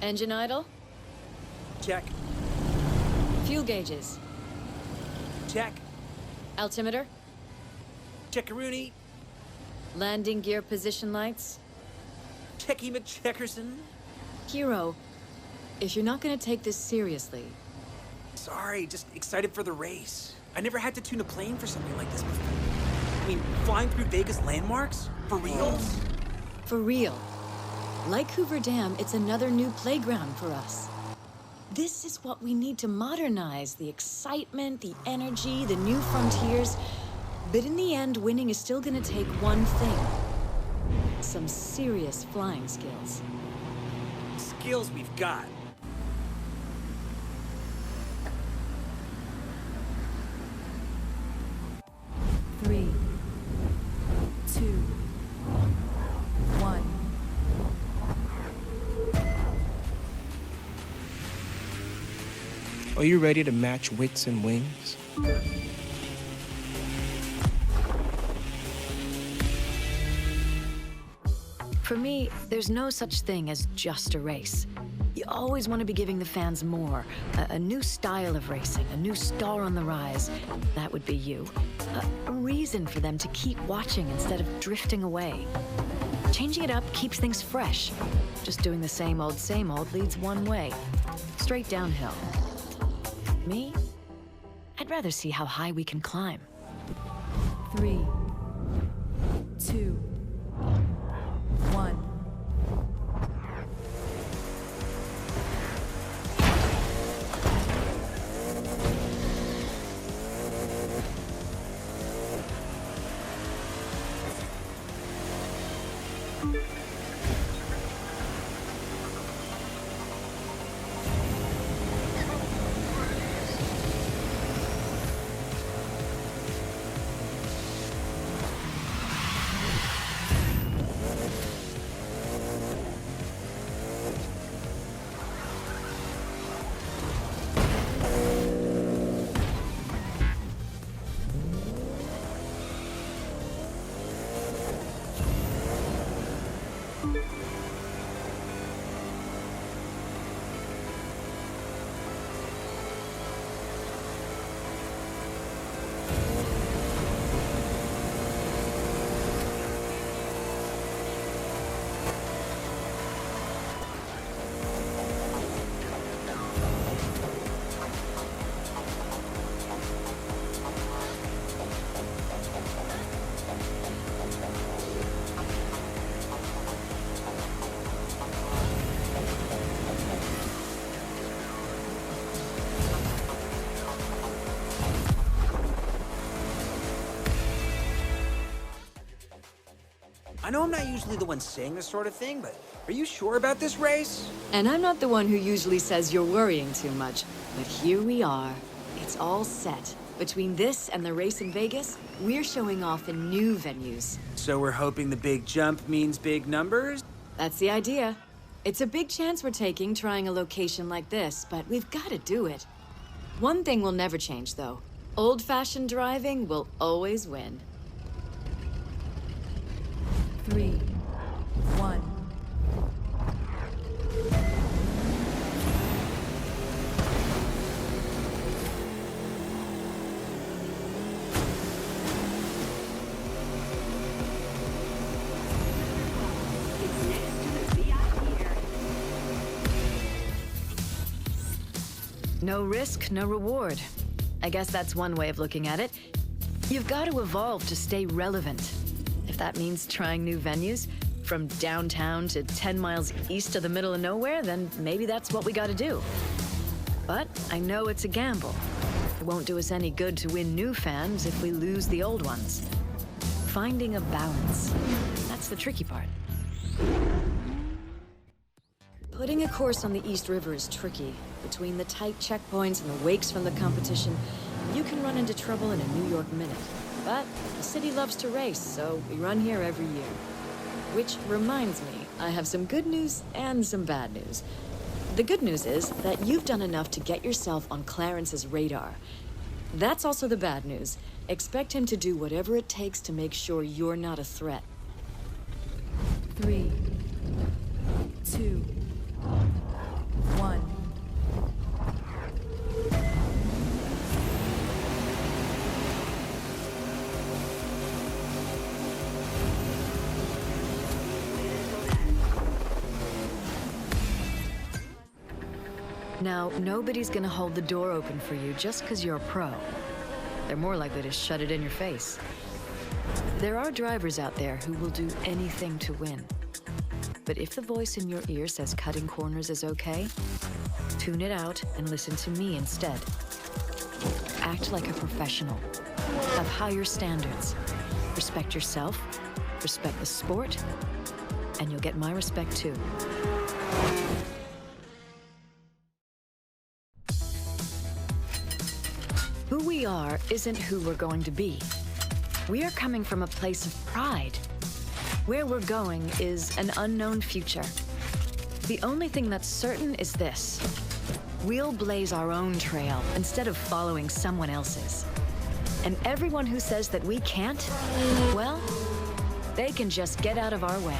Engine idle? Check. Fuel gauges? Check. Altimeter? Checkaroonie. Landing gear position lights? Checky McCheckerson. Hero, if you're not gonna take this seriously... Sorry, just excited for the race. I never had to tune a plane for something like this before. I mean, flying through Vegas landmarks? For reals? For real. Like Hoover Dam, it's another new playground for us. This is what we need to modernize. The excitement, the energy, the new frontiers. But in the end, winning is still gonna take one thing. Some serious flying skills. Skills we've got. Three, two, one. Are you ready to match wits and wings? For me, there's no such thing as just a race. You always want to be giving the fans more. A new style of racing, a new star on the rise. That would be you. A reason for them to keep watching instead of drifting away. Changing it up keeps things fresh. Just doing the same old leads one way. Straight downhill. Me? I'd rather see how high we can climb. 3, 2, 1. I know I'm not usually the one saying this sort of thing, but are you sure about this race? And I'm not the one who usually says you're worrying too much, but here we are. It's all set. Between this and the race in Vegas, we're showing off in new venues. So we're hoping the big jump means big numbers? That's the idea. It's a big chance we're taking trying a location like this, but we've got to do it. One thing will never change, though. Old-fashioned driving will always win. 3, 1. No risk, no reward. I guess that's one way of looking at it. You've got to evolve to stay relevant. If that means trying new venues, from downtown to 10 miles east of the middle of nowhere, then maybe that's what we gotta do. But I know it's a gamble. It won't do us any good to win new fans if we lose the old ones. Finding a balance, that's the tricky part. Putting a course on the East River is tricky. Between the tight checkpoints and the wakes from the competition, you can run into trouble in a New York minute. But the city loves to race, so we run here every year. Which reminds me, I have some good news and some bad news. The good news is that you've done enough to get yourself on Clarence's radar. That's also the bad news. Expect him to do whatever it takes to make sure you're not a threat. 3, 2, Now, nobody's gonna hold the door open for you just because you're a pro. They're more likely to shut it in your face. There are drivers out there who will do anything to win. But if the voice in your ear says cutting corners is okay, tune it out and listen to me instead. Act like a professional. Have higher standards. Respect yourself, respect the sport, and you'll get my respect too. Who we are isn't who we're going to be. We are coming from a place of pride. Where we're going is an unknown future. The only thing that's certain is this. We'll blaze our own trail instead of following someone else's. And everyone who says that we can't, well, they can just get out of our way.